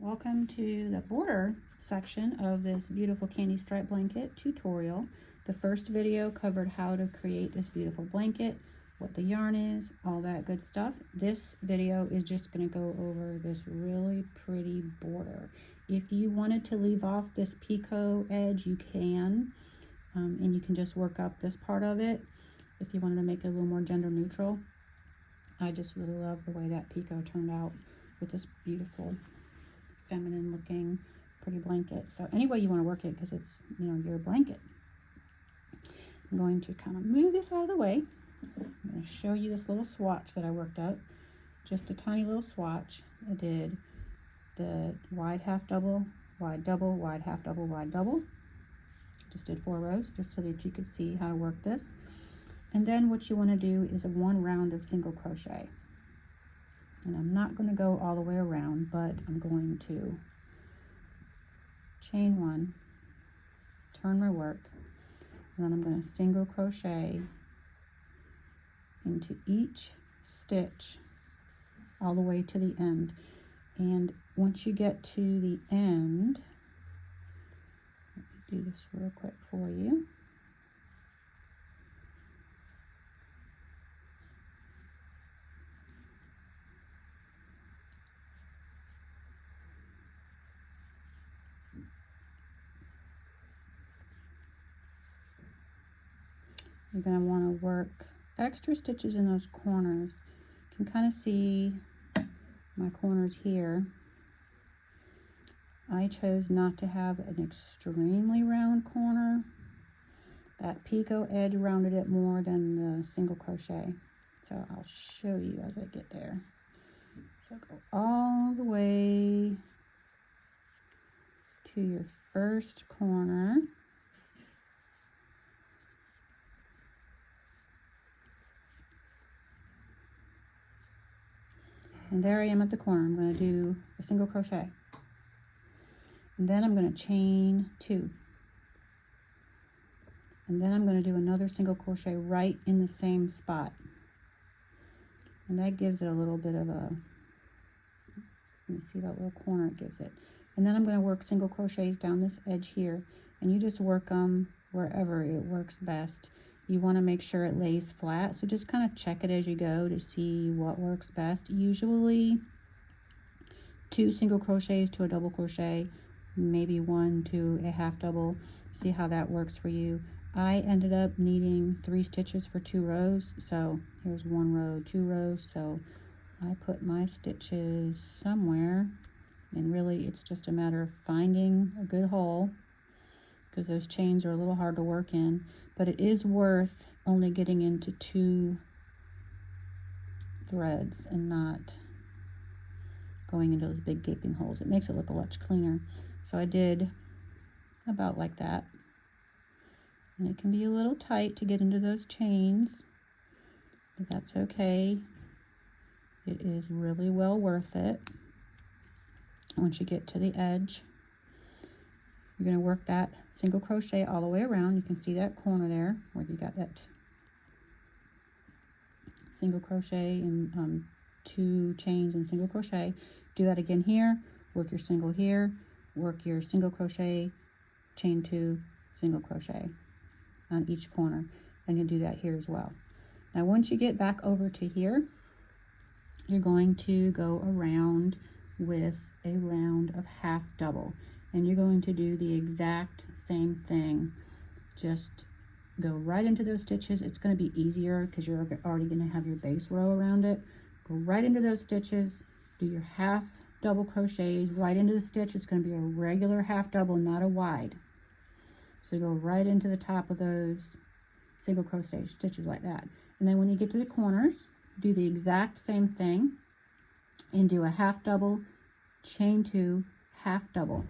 Welcome to the border section of this beautiful candy stripe blanket tutorial. The first video covered how to create this beautiful blanket, what the yarn is, all that good stuff. This video is just going to go over this really pretty border. If you wanted to leave off this picot edge, you can, and you can just work up this part of it if you wanted to make it a little more gender neutral. I just really love the way that picot turned out with this beautiful feminine looking pretty blanket. So any way you want to work it, because it's, you know, your blanket. I'm going to kind of move this out of the way. I'm going to show you this little swatch that I worked up. Just a tiny little swatch. I did the wide half double, wide double, wide half double, wide double. Just did 4 rows just so that you could see how to work this. And then what you want to do is a 1 round of single crochet. And I'm not going to go all the way around, but I'm going to chain 1, turn my work, and then I'm going to single crochet into each stitch all the way to the end. And once you get to the end, let me do this real quick for you. You're going to want to work extra stitches in those corners. You can kind of see my corners here. I chose not to have an extremely round corner. That picot edge rounded it more than the single crochet. So I'll show you as I get there. So go all the way to your first corner. And there I am at the corner. I'm going to do a single crochet. And then I'm going to chain 2. And then I'm going to do another single crochet right in the same spot. And that gives it a little bit of a, let me see that little corner it gives it. And then I'm going to work single crochets down this edge here. And you just work them wherever it works best. You want to make sure it lays flat, so just kind of check it as you go to see what works best. Usually 2 single crochets to a double crochet, maybe 1 to a half double. See how that works for you. I ended up needing 3 stitches for 2 rows, so here's 1 row, 2 rows, so I put my stitches somewhere, and really it's just a matter of finding a good hole, because those chains are a little hard to work in, but it is worth only getting into 2 threads and not going into those big gaping holes. It makes it look much cleaner. So I did about like that. And it can be a little tight to get into those chains, but that's okay. It is really well worth it. Once you get to the edge, you're going to work that single crochet all the way around. You can see that corner there where you got that single crochet and 2 chains and single crochet. Do that again here. Work your single here. Work your single crochet, chain 2, single crochet on each corner. And you'll do that here as well. Now once you get back over to here, you're going to go around with a round of half double. And you're going to do the exact same thing. Just go right into those stitches. It's going to be easier because you're already going to have your base row around it. Go right into those stitches. Do your half double crochets right into the stitch. It's going to be a regular half double, not a wide. So go right into the top of those single crochet stitches like that. And then when you get to the corners, do the exact same thing and do a half double, chain 2, half double.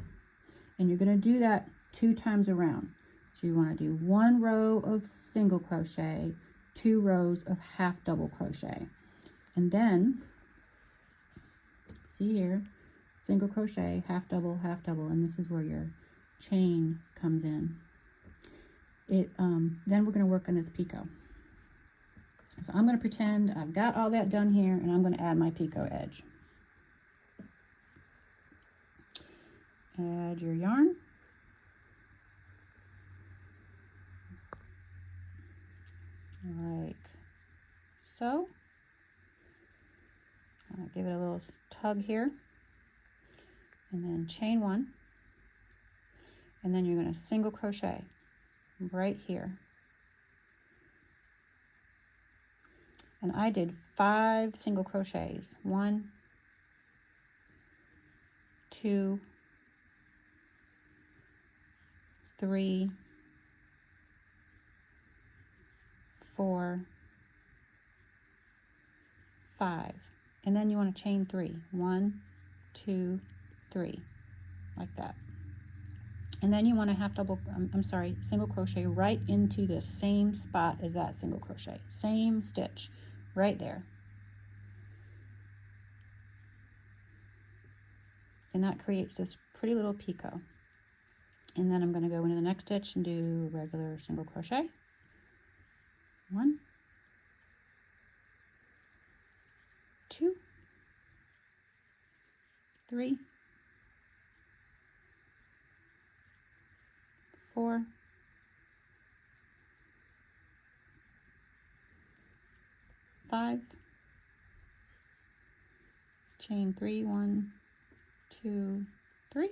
And you're going to do that 2 times around. So you want to do 1 row of single crochet, 2 rows of half double crochet. And then, see here, single crochet, half double, and this is where your chain comes in. Then we're going to work on this picot. So I'm going to pretend I've got all that done here, and I'm going to add my picot edge. add your yarn. Like so. Give it a little tug here, and then chain 1, and then you're going to single crochet right here. And I did 5 single crochets. 1, 2, 3, 4, 5. And then you want to chain 3. 1, 2, 3, like that. And then you want to single crochet right into the same spot as that single crochet. Same stitch right there. And that creates this pretty little picot. And then I'm going to go into the next stitch and do regular single crochet. 1, 2, 3, 4, 5, chain 3, 1, 2, 3,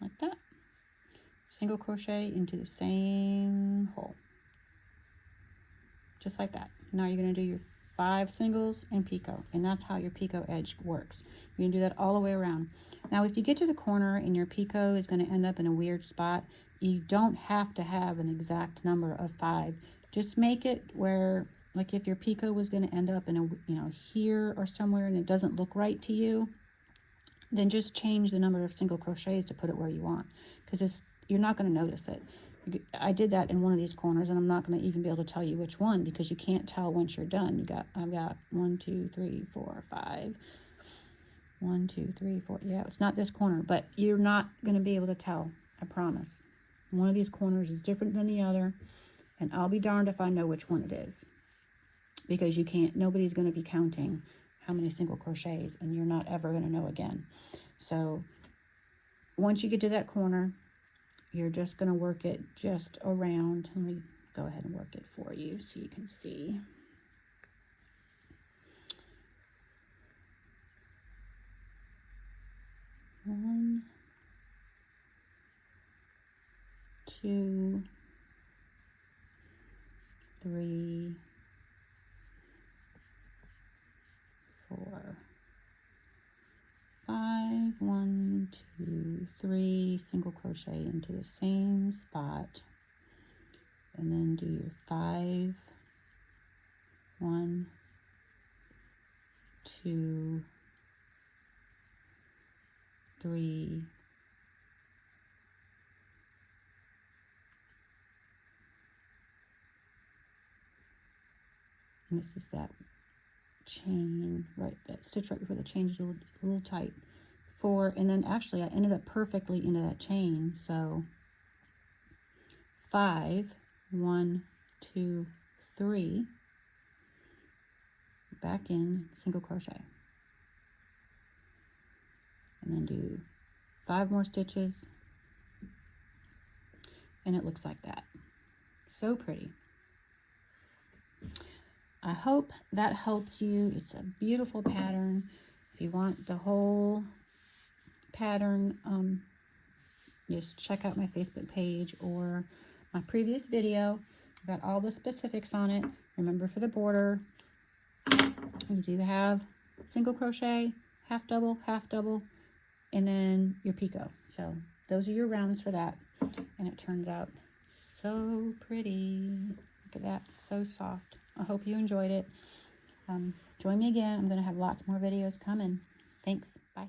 like that. Single crochet into the same hole, just like that. Now you're going to do your 5 singles and picot, and that's how your picot edge works. You're going to do that all the way around. Now if you get to the corner and your picot is going to end up in a weird spot, you don't have to have an exact number of 5. Just make it where, like if your picot was going to end up in a here or somewhere and it doesn't look right to you, then just change the number of single crochets to put it where you want, because you're not going to notice it. I did that in one of these corners, and I'm not going to even be able to tell you which one, because you can't tell once you're done. I've got 1, 2, 3, 4, 5. 1, 2, 3, 4. Yeah, it's not this corner, but you're not going to be able to tell. I promise. One of these corners is different than the other, and I'll be darned if I know which one it is, because you can't. Nobody's going to be counting how many single crochets, and you're not ever going to know again. So once you get to that corner, you're just going to work it just around. Let me go ahead and work it for you so you can see. One, 2, 3, 4, 5. 1, 2, 3, single crochet into the same spot, and then do your 5. 1, 2, 3, 4. And this is that chain, right, that stitch right before the chain is a little tight. 4, and then actually I ended up perfectly into that chain. So 5, 1, 2, 3, back in, single crochet, and then do 5 more stitches, and it looks like that. So pretty. I hope that helps you. It's a beautiful pattern. If you want the whole pattern, just check out my Facebook page or my previous video. I've got all the specifics on it. Remember, for the border, you do have single crochet, half double, and then your picot. So those are your rounds for that, and it turns out so pretty. Look at that, so soft. I hope you enjoyed it. Join me again. I'm going to have lots more videos coming. Thanks. Bye.